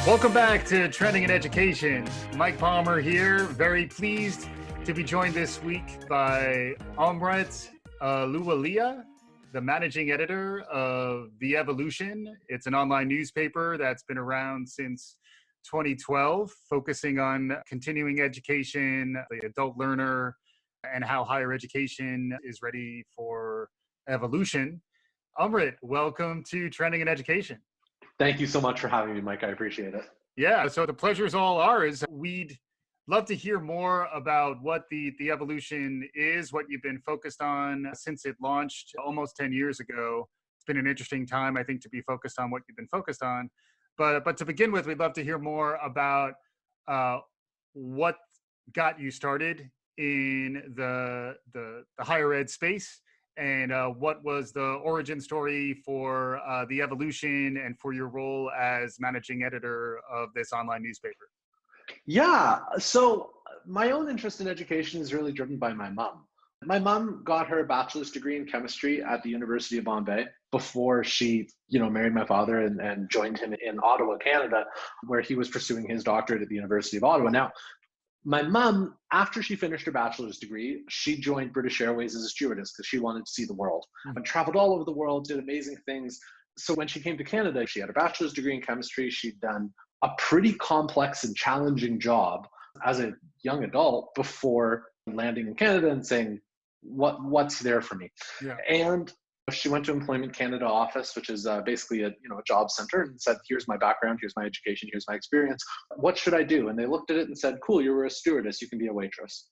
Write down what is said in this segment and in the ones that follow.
Welcome back to Trending in Education. Mike Palmer here. Very pleased to be joined this week by Amrit Ahluwalia, the managing editor of EvoLLution. It's an online newspaper that's been around since 2012, focusing on continuing education, the adult learner, and how higher education is ready for evolution. Amrit, welcome to Trending in Education. Thank you so much for having me, Mike. I appreciate it. Yeah, so the pleasure is all ours. We'd love to hear more about what the EvoLLution is, what you've been focused on since it launched almost 10 years ago. It's been an interesting time, I think, to be focused on what you've been focused on. But to begin with, we'd love to hear more about what got you started in the higher ed space, and what was the origin story for the EvoLLution and for your role as managing editor of this online newspaper? Yeah, so my own interest in education is really driven by my mom. My mom got her bachelor's degree in chemistry at the University of Bombay before she, married my father and joined him in Ottawa, Canada, where he was pursuing his doctorate at the University of Ottawa. Now, my mom, after she finished her bachelor's degree, she joined British Airways as a stewardess because she wanted to see the world and traveled all over the world, did amazing things. So when she came to Canada, she had a bachelor's degree in chemistry. She'd done a pretty complex and challenging job as a young adult before landing in Canada and saying, what's there for me? Yeah. And she went to Employment Canada office, which is basically a job center, and said, here's my background, here's my education, here's my experience. What should I do? And they looked at it and said, cool, you were a stewardess, you can be a waitress.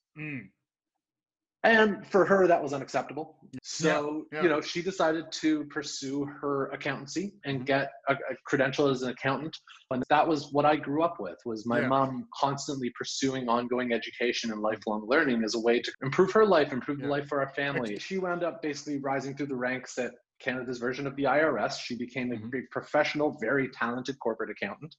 And for her, that was unacceptable. So, she decided to pursue her accountancy and get a credential as an accountant. And that was what I grew up with, was my mom constantly pursuing ongoing education and lifelong learning as a way to improve her life, improve the life for our family. She wound up basically rising through the ranks at Canada's version of the IRS. She became a very professional, very talented corporate accountant.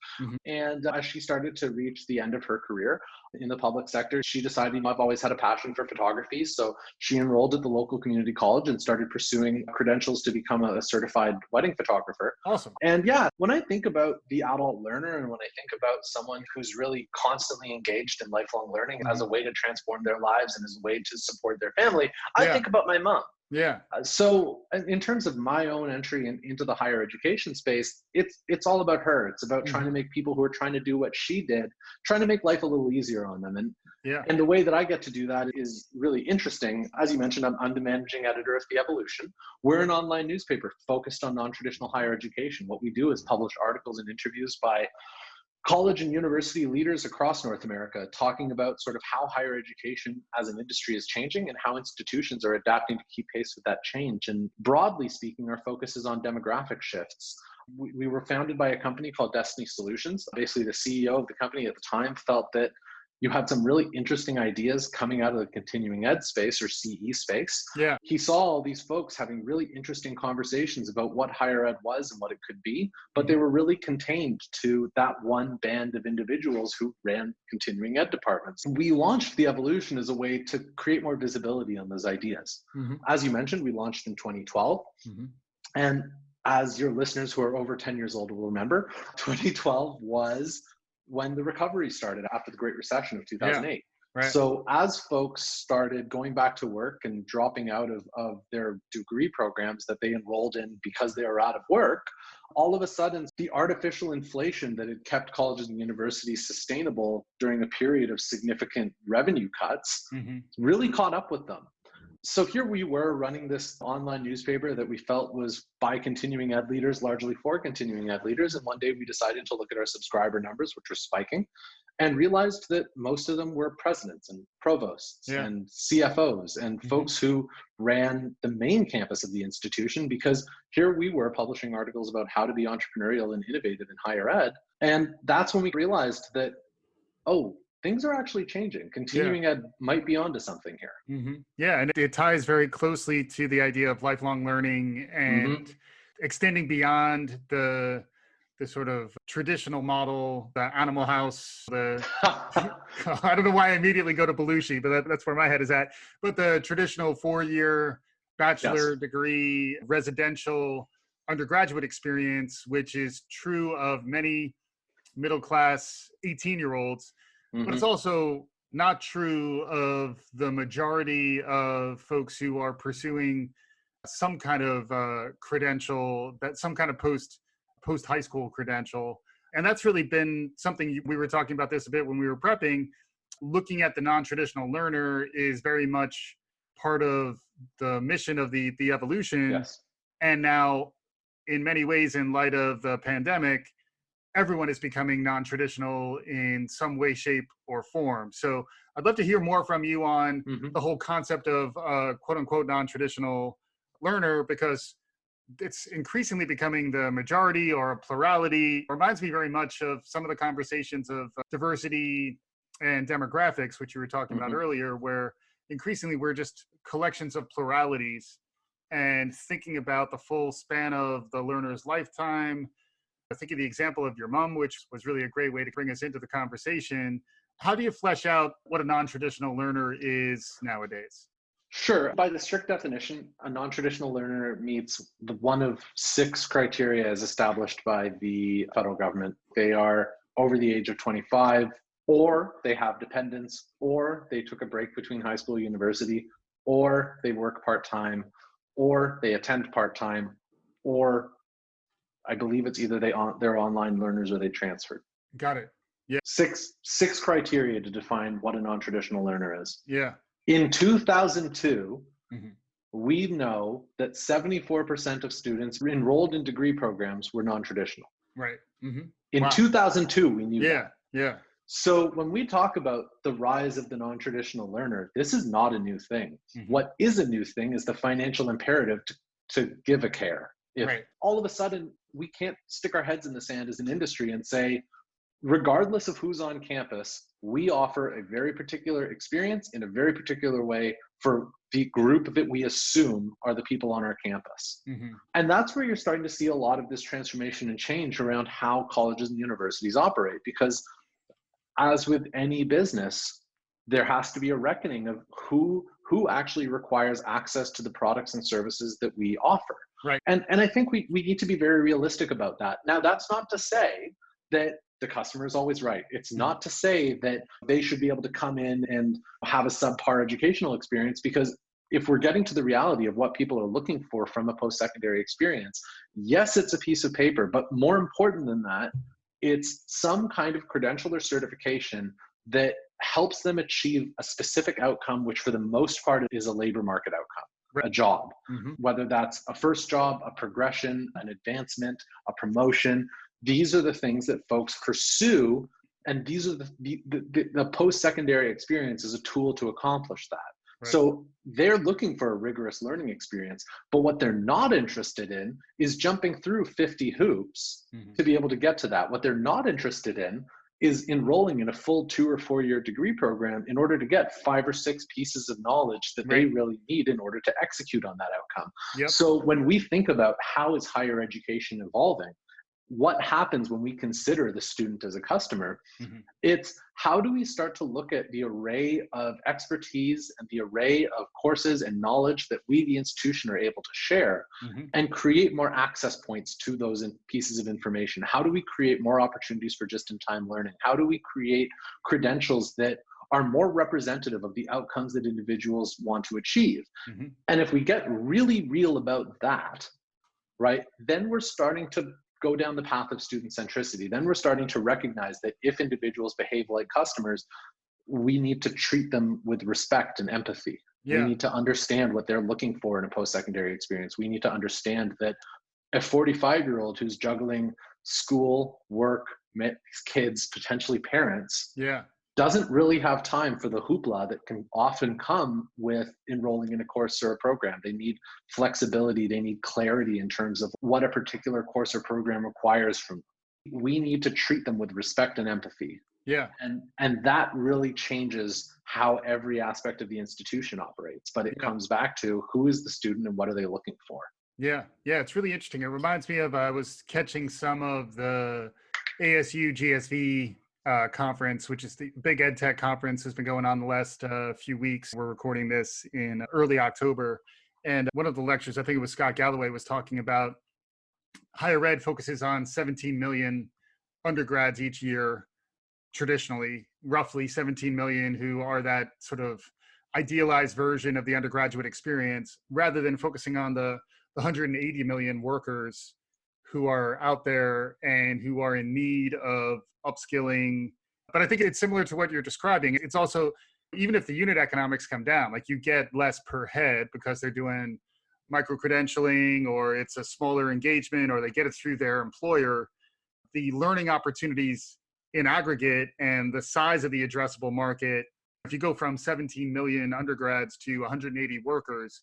And as she started to reach the end of her career in the public sector, she decided, I've always had a passion for photography. So she enrolled at the local community college and started pursuing credentials to become a certified wedding photographer. Awesome. And yeah, when I think about the adult learner and when I think about someone who's really constantly engaged in lifelong learning as a way to transform their lives and as a way to support their family, I think about my mom. Yeah. So in terms of my own entry into the higher education space, it's all about her. It's about trying to make people who are trying to do what she did, trying to make life a little easier on them. And the way that I get to do that is really interesting. As you mentioned, I'm the managing editor of EvoLLution. We're an online newspaper focused on non-traditional higher education. What we do is publish articles and interviews by college and university leaders across North America, talking about sort of how higher education as an industry is changing and how institutions are adapting to keep pace with that change. And broadly speaking, our focus is on demographic shifts. We were founded by a company called Destiny Solutions. Basically, the CEO of the company at the time felt that you had some really interesting ideas coming out of the continuing ed space, or CE space. Yeah. He saw all these folks having really interesting conversations about what higher ed was and what it could be, but they were really contained to that one band of individuals who ran continuing ed departments. We launched EvoLLution as a way to create more visibility on those ideas. As you mentioned, we launched in 2012. And as your listeners who are over 10 years old will remember, 2012 was when the recovery started after the Great Recession of 2008. Right. So as folks started going back to work and dropping out of their degree programs that they enrolled in because they were out of work, all of a sudden the artificial inflation that had kept colleges and universities sustainable during a period of significant revenue cuts really caught up with them. So here we were running this online newspaper that we felt was by continuing ed leaders, largely for continuing ed leaders. And one day we decided to look at our subscriber numbers, which were spiking, and realized that most of them were presidents and provosts and CFOs and folks who ran the main campus of the institution, because here we were publishing articles about how to be entrepreneurial and innovative in higher ed. And that's when we realized that, things are actually changing. Continuing ed might be onto something here. Yeah, and it ties very closely to the idea of lifelong learning and extending beyond the sort of traditional model, the Animal House, I don't know why I immediately go to Belushi, but that's where my head is at. But the traditional 4-year bachelor degree, residential undergraduate experience, which is true of many middle class 18-year-olds, but it's also not true of the majority of folks who are pursuing some kind of credential, that some kind of post high school credential. And that's really been something, we were talking about this a bit when we were prepping. Looking at the non-traditional learner is very much part of the mission of the EvoLLution. Yes. And now, in many ways, in light of the pandemic, everyone is becoming non-traditional in some way, shape, or form. So I'd love to hear more from you on the whole concept of quote unquote non-traditional learner, because it's increasingly becoming the majority or a plurality. It reminds me very much of some of the conversations of diversity and demographics, which you were talking about earlier, where increasingly we're just collections of pluralities, and thinking about the full span of the learner's lifetime. I think of the example of your mom, which was really a great way to bring us into the conversation. How do you flesh out what a non-traditional learner is nowadays? Sure. By the strict definition, a non-traditional learner meets one of 6 criteria as established by the federal government. They are over the age of 25, or they have dependents, or they took a break between high school and university, or they work part-time, or they attend part-time, or I believe it's either they're online learners or they transferred. Got it. Yeah. Six criteria to define what a non-traditional learner is. Yeah. In 2002, we know that 74% of students enrolled in degree programs were non-traditional. Right. In 2002, we knew that. Yeah. So when we talk about the rise of the non-traditional learner, this is not a new thing. What is a new thing is the financial imperative to give a care. If all of a sudden we can't stick our heads in the sand as an industry and say, regardless of who's on campus, we offer a very particular experience in a very particular way for the group that we assume are the people on our campus. And that's where you're starting to see a lot of this transformation and change around how colleges and universities operate, because as with any business, there has to be a reckoning of who actually requires access to the products and services that we offer. Right. And I think we need to be very realistic about that. Now, that's not to say that the customer is always right. It's not to say that they should be able to come in and have a subpar educational experience, because if we're getting to the reality of what people are looking for from a post-secondary experience, yes, it's a piece of paper, but more important than that, it's some kind of credential or certification that helps them achieve a specific outcome, which for the most part is a labor market outcome, a job, whether that's a first job, a progression, an advancement, a promotion. These are the things that folks pursue, and these are the post-secondary experience is a tool to accomplish that. Right. So they're looking for a rigorous learning experience, but what they're not interested in is jumping through 50 hoops to be able to get to that. What they're not interested in is enrolling in a full 2 or 4 year degree program in order to get 5 or 6 pieces of knowledge that they really need in order to execute on that outcome. So when we think about how is higher education evolving, what happens when we consider the student as a customer, it's how do we start to look at the array of expertise and the array of courses and knowledge that we, the institution, are able to share and create more access points to those pieces of information? How do we create more opportunities for just-in-time learning? How do we create credentials that are more representative of the outcomes that individuals want to achieve? And if we get really real about that, right, then we're starting to go down the path of student centricity. Then we're starting to recognize that if individuals behave like customers, we need to treat them with respect and empathy. We need to understand what they're looking for in a post-secondary experience. We need to understand that a 45-year-old who's juggling school, work, kids, potentially parents, doesn't really have time for the hoopla that can often come with enrolling in a course or a program. They need flexibility. They need clarity in terms of what a particular course or program requires from them. We need to treat them with respect and empathy. And that really changes how every aspect of the institution operates. But it comes back to who is the student and what are they looking for? Yeah, it's really interesting. It reminds me of, I was catching some of the ASU GSV conference, which is the big ed tech conference, has been going on the last few weeks. We're recording this in early October. And one of the lectures, I think it was Scott Galloway, was talking about higher ed focuses on 17 million undergrads each year, traditionally, roughly 17 million, who are that sort of idealized version of the undergraduate experience, rather than focusing on the 180 million workers who are out there and who are in need of upskilling. But I think it's similar to what you're describing. It's also, even if the unit economics come down, like you get less per head because they're doing micro credentialing, or it's a smaller engagement, or they get it through their employer, the learning opportunities in aggregate and the size of the addressable market, if you go from 17 million undergrads to 180 workers,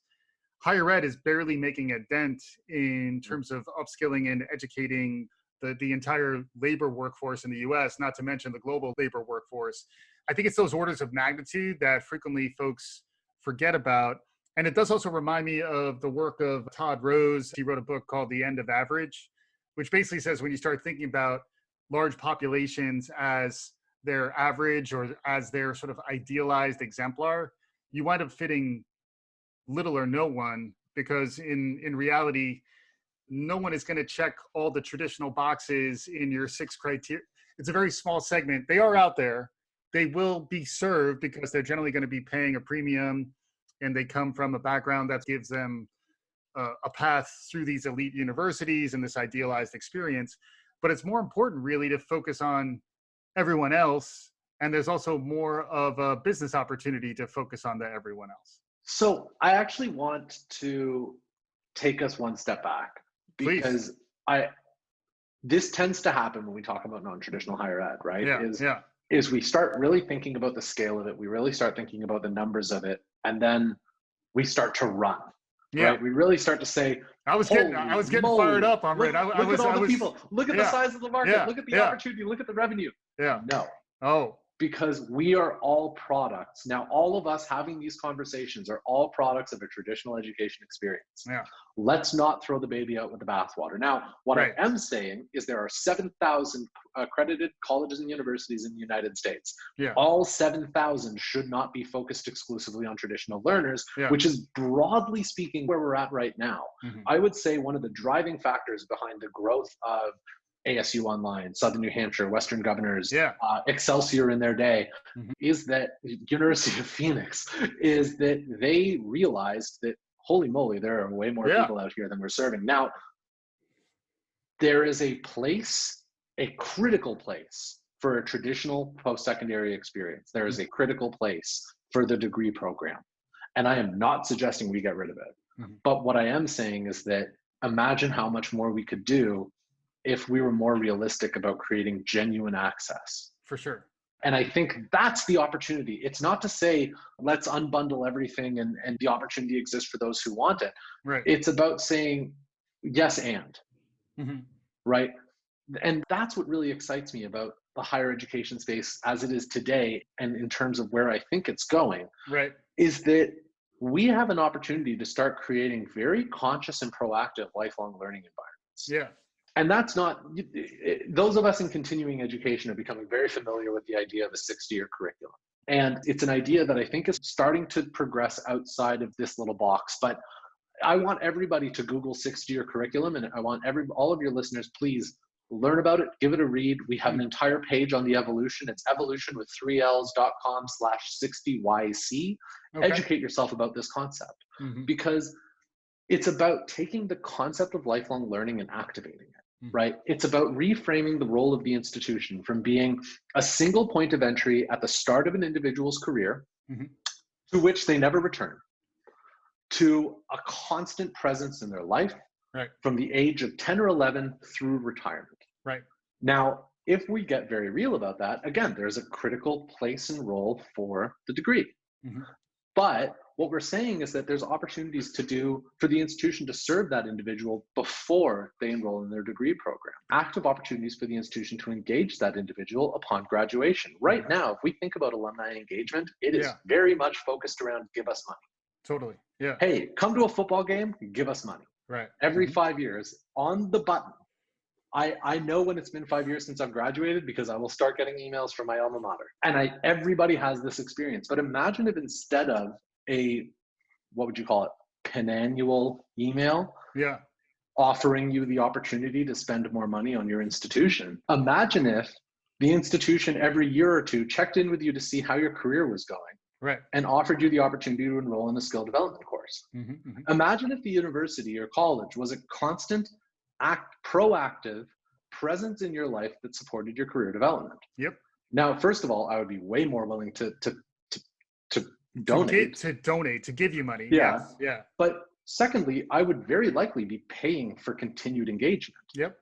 higher ed is barely making a dent in terms of upskilling and educating the entire labor workforce in the US, not to mention the global labor workforce. I think it's those orders of magnitude that frequently folks forget about. And it does also remind me of the work of Todd Rose. He wrote a book called The End of Average, which basically says when you start thinking about large populations as their average or as their sort of idealized exemplar, you wind up fitting little or no one, because in reality, no one is going to check all the traditional boxes in your 6 criteria. It's a very small segment. They are out there. They will be served because they're generally going to be paying a premium, and they come from a background that gives them a path through these elite universities and this idealized experience. But it's more important really to focus on everyone else. And there's also more of a business opportunity to focus on the everyone else. So I actually want to take us one step back, because this tends to happen when we talk about non-traditional higher ed, right? Is we start really thinking about the scale of it. We really start thinking about the numbers of it. And then we start to run, right? We really start to say, I was getting fired up, Amrit. Look at all the people. Look at the size of the market. Look at the opportunity. Look at the revenue. No. Oh. Because we are all products. Now, all of us having these conversations are all products of a traditional education experience. Let's not throw the baby out with the bathwater. Now, what I am saying is there are 7,000 accredited colleges and universities in the United States. All 7,000 should not be focused exclusively on traditional learners, which is broadly speaking where we're at right now. I would say one of the driving factors behind the growth of ASU Online, Southern New Hampshire, Western Governors, Excelsior in their day, is that University of Phoenix, is that they realized that, holy moly, there are way more people out here than we're serving. Now, there is a place, a critical place for a traditional post-secondary experience. There is a critical place for the degree program. And I am not suggesting we get rid of it. But what I am saying is that imagine how much more we could do if we were more realistic about creating genuine access. For sure. And I think that's the opportunity. It's not to say, let's unbundle everything and the opportunity exists for those who want it. It's about saying, yes, and. Right? And that's what really excites me about the higher education space as it is today, and in terms of where I think it's going, is that we have an opportunity to start creating very conscious and proactive lifelong learning environments. And that's not, those of us in continuing education are becoming very familiar with the idea of a 60-year curriculum. And it's an idea that I think is starting to progress outside of this little box. But I want everybody to Google 60-year curriculum, and I want all of your listeners, please learn about it, give it a read. We have an entire page on the EvoLLution. It's EvoLLution with 3ls.com/60YC. Educate yourself about this concept, because it's about taking the concept of lifelong learning and activating it. Right? It's about reframing the role of the institution from being a single point of entry at the start of an individual's career, to which they never return, to a constant presence in their life, from the age of 10 or 11 through retirement. Now, if we get very real about that, again, there's a critical place and role for the degree. But what we're saying is that there's opportunities for the institution to serve that individual before they enroll in their degree program. Active opportunities for the institution to engage that individual upon graduation. Right now, if we think about alumni engagement, it is very much focused around give us money. Hey, come to a football game, give us money. Every 5 years, on the button. I know when it's been 5 years since I've graduated, because I will start getting emails from my alma mater. And everybody has this experience. But imagine if instead of what would you call it, penannual email, offering you the opportunity to spend more money on your institution. Imagine if the institution every year or two checked in with you to see how your career was going, right, and offered you the opportunity to enroll in a skill development course. Imagine if the university or college was a constant, proactive presence in your life that supported your career development. Yep. Now, first of all, I would be way more willing to donate. To give you money. Yeah. Yes. Yeah. But secondly, I would very likely be paying for continued engagement. Yep.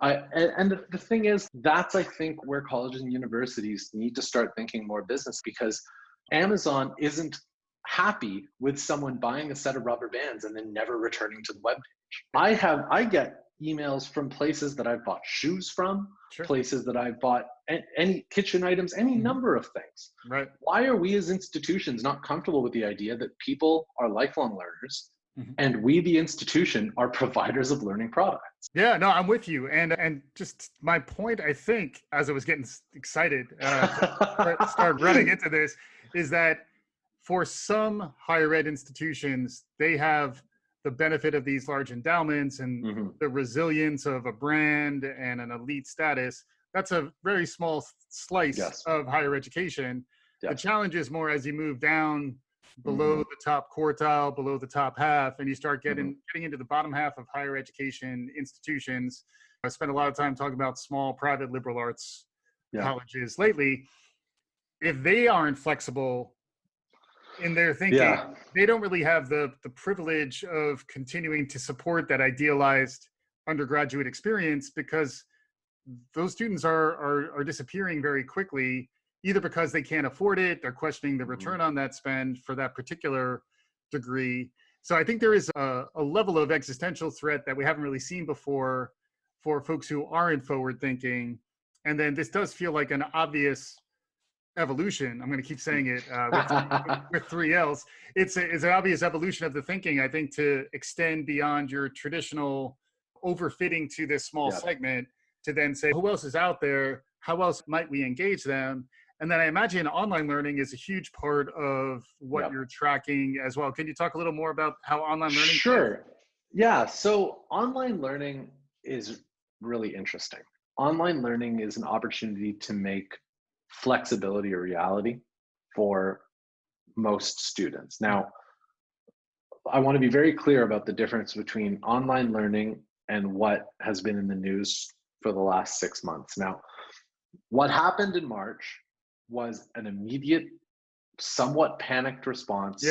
And the thing is, that's, I think, where colleges and universities need to start thinking more business, because Amazon isn't happy with someone buying a set of rubber bands and then never returning to the webpage. I get emails from places that I've bought shoes from, Sure. places that I've bought any kitchen items, any number of things. Right. Why are we as institutions not comfortable with the idea that people are lifelong learners, and we, the institution, are providers of learning products? Yeah, no, I'm with you. And just my point, I think, as I was getting excited to start running into this, is that for some higher ed institutions, they have the benefit of these large endowments and the resilience of a brand and an elite status. That's a very small slice of higher education. The challenge is more as you move down below the top quartile, below the top half, and you start getting into the bottom half of higher education institutions. I spent a lot of time talking about small private liberal arts colleges lately. If they aren't flexible in their thinking, they don't really have the privilege of continuing to support that idealized undergraduate experience, because those students are disappearing very quickly, either because they can't afford it, they're questioning the return on that spend for that particular degree. So I think there is a level of existential threat that we haven't really seen before for folks who aren't forward thinking. And then this does feel like an obvious evolution. I'm going to keep saying it with three L's. It's an obvious evolution of the thinking, I think, to extend beyond your traditional overfitting to this small segment, to then say, who else is out there? How else might we engage them? And then I imagine online learning is a huge part of what you're tracking as well. Can you talk a little more about how online learning? Sure. Yeah. So online learning is really interesting. Online learning is an opportunity to make flexibility a reality for most students. Now, I want to be very clear about the difference between online learning and what has been in the news for the last 6 months. Now, what happened in March was an immediate, somewhat panicked response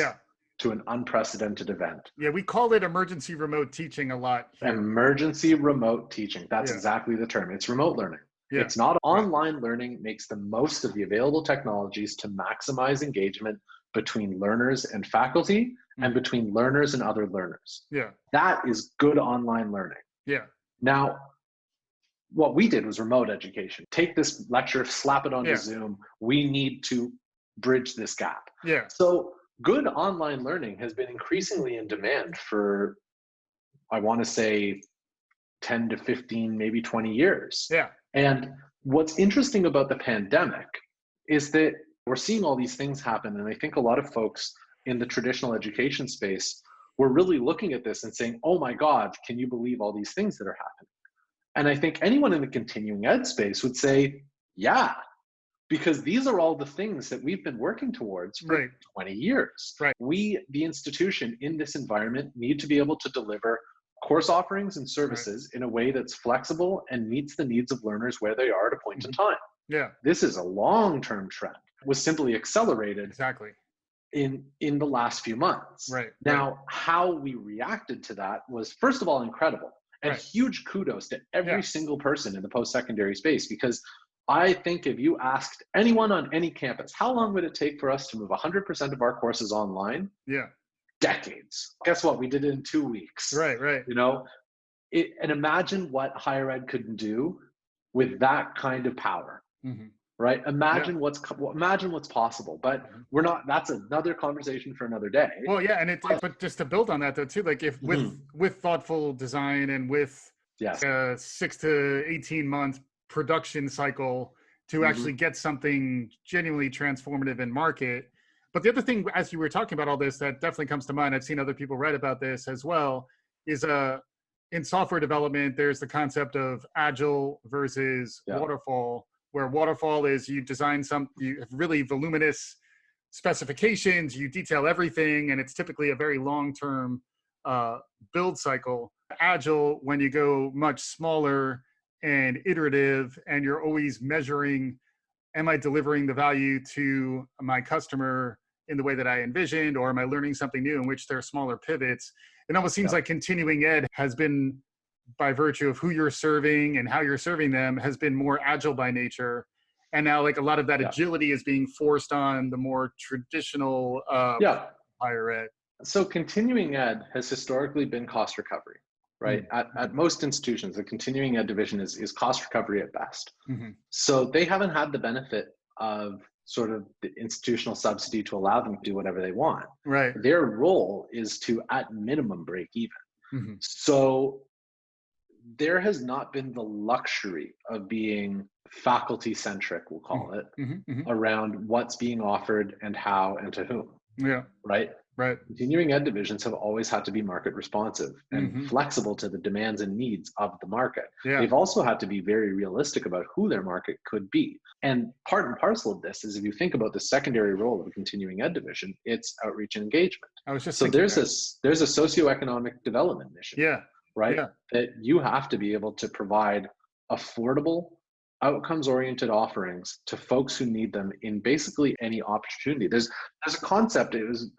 to an unprecedented event. Yeah, we call it emergency remote teaching a lot here. Emergency remote teaching. That's exactly the term. It's remote learning. It's not online learning. Makes the most of the available technologies to maximize engagement between learners and faculty and between learners and other learners. Yeah. That is good online learning. Yeah. Now, what we did was remote education. Take this lecture, slap it onto Zoom. We need to bridge this gap. Yeah. So good online learning has been increasingly in demand for, I want to say, 10 to 15, maybe 20 years. Yeah. And what's interesting about the pandemic is that we're seeing all these things happen. And I think a lot of folks in the traditional education space were really looking at this and saying, oh my God, can you believe all these things that are happening? And I think anyone in the continuing ed space would say, yeah, because these are all the things that we've been working towards for 20 years. Right. We, the institution in this environment, need to be able to deliver course offerings and services in a way that's flexible and meets the needs of learners where they are at a point in time. Yeah. This is a long-term trend. It was simply accelerated in the last few months. Right. Now, how we reacted to that was, first of all, incredible. And huge kudos to every single person in the post-secondary space, because I think if you asked anyone on any campus, how long would it take for us to move 100% of our courses online? Yeah. Decades. Guess what? We did it in 2 weeks. Right. You know, and imagine what higher ed could do with that kind of power. Right? Imagine what's possible. But we're not. That's another conversation for another day. Well, yeah, and but just to build on that though too, like if with thoughtful design and with 6 to 18 month production cycle to actually get something genuinely transformative in market. But the other thing, as you were talking about all this, that definitely comes to mind, I've seen other people write about this as well, is in software development, there's the concept of Agile versus waterfall, where waterfall is you design you have really voluminous specifications, you detail everything, and it's typically a very long-term build cycle. Agile, when you go much smaller and iterative, and you're always measuring, am I delivering the value to my customer in the way that I envisioned, or am I learning something new, in which there are smaller pivots? It almost seems like continuing ed has been, by virtue of who you're serving and how you're serving them, has been more agile by nature. And now like a lot of that agility is being forced on the more traditional higher ed. So continuing ed has historically been cost recovery, right? At most institutions, the continuing ed division is cost recovery at best. So they haven't had the benefit of sort of the institutional subsidy to allow them to do whatever they want. Right. Their role is to, at minimum, break even. So there has not been the luxury of being faculty centric, we'll call it, around what's being offered and how and to whom. Right. Continuing ed divisions have always had to be market responsive and flexible to the demands and needs of the market. They've also had to be very realistic about who their market could be. And part and parcel of this is, if you think about the secondary role of a continuing ed division, it's outreach and engagement. So there's a socioeconomic development mission. That you have to be able to provide affordable, outcomes-oriented offerings to folks who need them in basically any opportunity. There's a concept, it was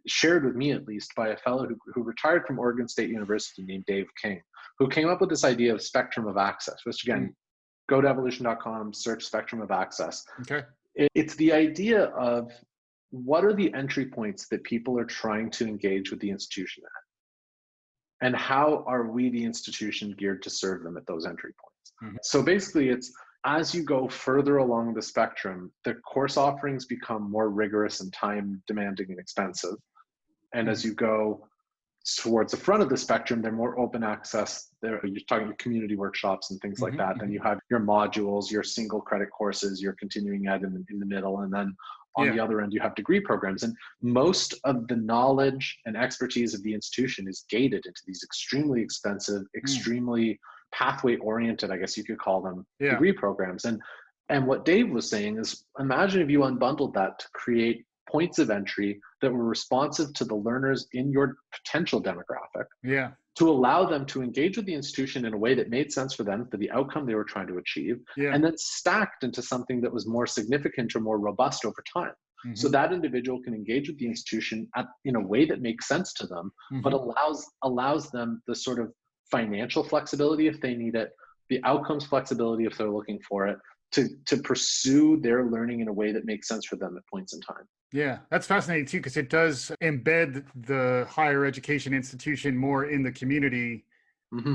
shared with me at least by a fellow who retired from Oregon State University named Dave King, who came up with this idea of spectrum of access, which again, go to EvoLLution.com, search spectrum of access. It's the idea of what are the entry points that people are trying to engage with the institution at? And how are we, the institution, geared to serve them at those entry points? So basically, it's as you go further along the spectrum, the course offerings become more rigorous and time demanding and expensive. And as you go towards the front of the spectrum, they're more open access. You're talking about community workshops and things like that. Then you have your modules, your single credit courses, your continuing ed in the middle. And then on the other end, you have degree programs. And most of the knowledge and expertise of the institution is gated into these extremely expensive, extremely pathway oriented, I guess you could call them, degree programs. And what Dave was saying is, imagine if you unbundled that to create points of entry that were responsive to the learners in your potential demographic, to allow them to engage with the institution in a way that made sense for them, for the outcome they were trying to achieve, and then stacked into something that was more significant or more robust over time. So that individual can engage with the institution in a way that makes sense to them, but allows them the sort of financial flexibility if they need it, the outcomes flexibility if they're looking for it, to pursue their learning in a way that makes sense for them at points in time. Yeah, that's fascinating too, because it does embed the higher education institution more in the community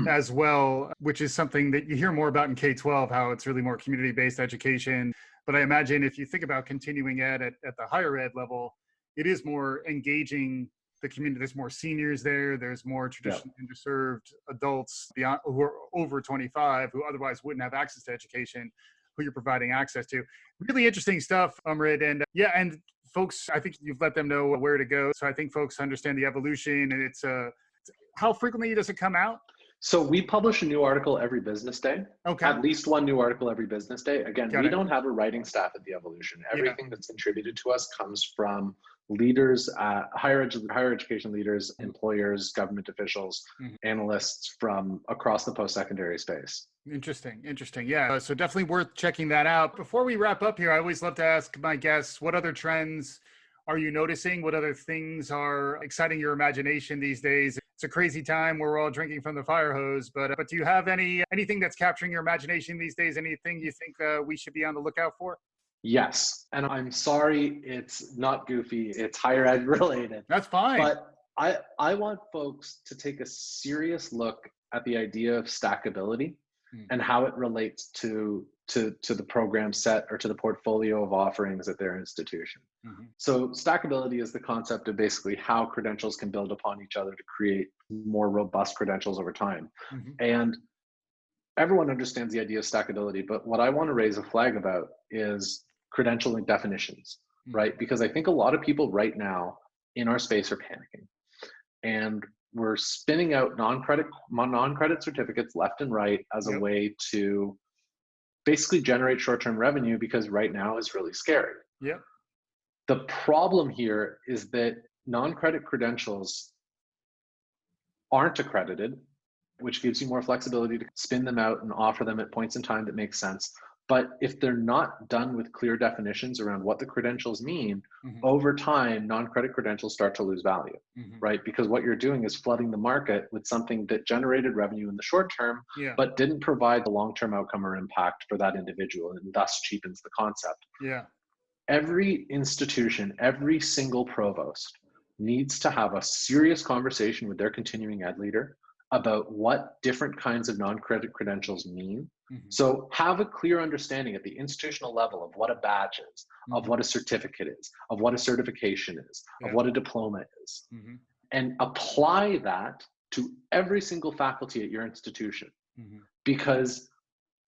as well, which is something that you hear more about in K-12, how it's really more community-based education. But I imagine if you think about continuing ed at the higher ed level, it is more engaging the community. There's more seniors there. There's more traditionally underserved adults beyond, who are over 25, who otherwise wouldn't have access to education, who you're providing access to. Really interesting stuff, Amrit. And and folks, I think you've let them know where to go. So I think folks understand the EvoLLution, and it's how frequently does it come out? So we publish a new article every business day. At least one new article every business day. Again, we don't have a writing staff at the EvoLLution. Everything that's contributed to us comes from leaders, higher education leaders, employers, government officials, analysts from across the post-secondary space. Interesting. Yeah, so definitely worth checking that out. Before we wrap up here, I always love to ask my guests, what other trends are you noticing? What other things are exciting your imagination these days? It's a crazy time where we're all drinking from the fire hose, but do you have anything that's capturing your imagination these days? Anything you think we should be on the lookout for? Yes, and I'm sorry, it's not goofy, it's higher ed related. That's fine. But I want folks to take a serious look at the idea of stackability and how it relates to the program set or to the portfolio of offerings at their institution. So stackability is the concept of basically how credentials can build upon each other to create more robust credentials over time. And everyone understands the idea of stackability, but what I want to raise a flag about is credentialing definitions, right? Because I think a lot of people right now in our space are panicking. And we're spinning out non-credit certificates left and right as a way to basically generate short-term revenue, because right now is really scary. Yep. The problem here is that non-credit credentials aren't accredited, which gives you more flexibility to spin them out and offer them at points in time that make sense. But if they're not done with clear definitions around what the credentials mean, over time, non-credit credentials start to lose value, right? Because what you're doing is flooding the market with something that generated revenue in the short term, but didn't provide the long-term outcome or impact for that individual, and thus cheapens the concept. Yeah. Every institution, every single provost needs to have a serious conversation with their continuing ed leader about what different kinds of non-credit credentials mean. So have a clear understanding at the institutional level of what a badge is, of what a certificate is, of what a certification is, of what a diploma is, and apply that to every single faculty at your institution. Because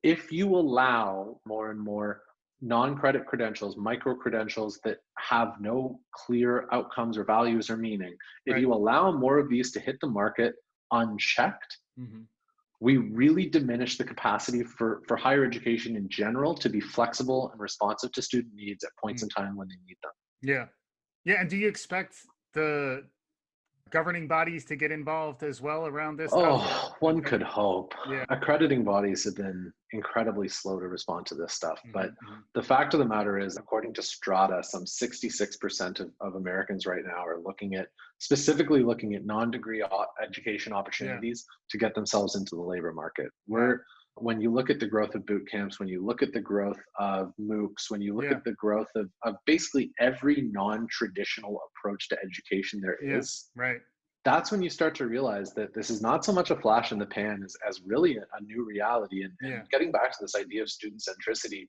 if you allow more and more non-credit credentials, micro credentials that have no clear outcomes or values or meaning, if you allow more of these to hit the market unchecked, we really diminish the capacity for higher education in general to be flexible and responsive to student needs at points in time when they need them. Yeah. Yeah. And do you expect the governing bodies to get involved as well around this stuff? One could hope. Accrediting bodies have been incredibly slow to respond to this stuff. But the fact of the matter is, according to Strata, some 66% of Americans right now are specifically looking at non-degree education opportunities to get themselves into the labor market. When you look at the growth of boot camps, when you look at the growth of MOOCs, when you look at the growth of basically every non-traditional approach to education there is, that's when you start to realize that this is not so much a flash in the pan as really a new reality. And getting back to this idea of student centricity,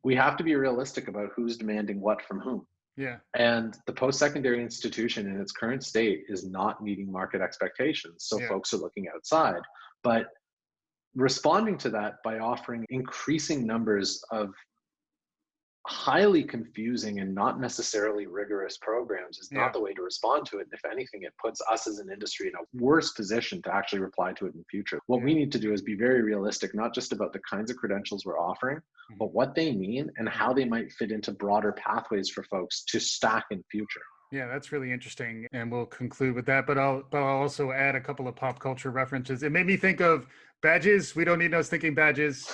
we have to be realistic about who's demanding what from whom. And the post-secondary institution in its current state is not meeting market expectations. So folks are looking outside. But responding to that by offering increasing numbers of highly confusing and not necessarily rigorous programs is not the way to respond to it. If anything, it puts us as an industry in a worse position to actually reply to it in the future. What we need to do is be very realistic, not just about the kinds of credentials we're offering, but what they mean and how they might fit into broader pathways for folks to stack in future. Yeah, that's really interesting. And we'll conclude with that, but I'll also add a couple of pop culture references. It made me think of badges. We don't need no stinking badges.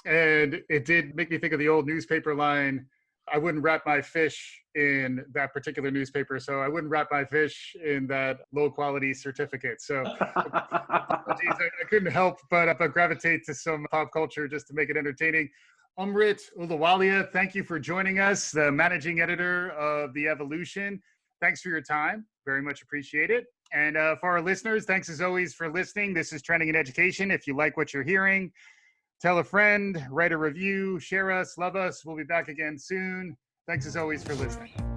And it did make me think of the old newspaper line, I wouldn't wrap my fish in that particular newspaper, so I wouldn't wrap my fish in that low quality certificate. So I couldn't help but gravitate to some pop culture just to make it entertaining. Amrit Ahluwalia, thank you for joining us, the managing editor of the EvoLLution. Thanks for your time. Very much appreciate it. And for our listeners, thanks as always for listening. This is Trending in Education. If you like what you're hearing, tell a friend, write a review, share us, love us. We'll be back again soon. Thanks as always for listening.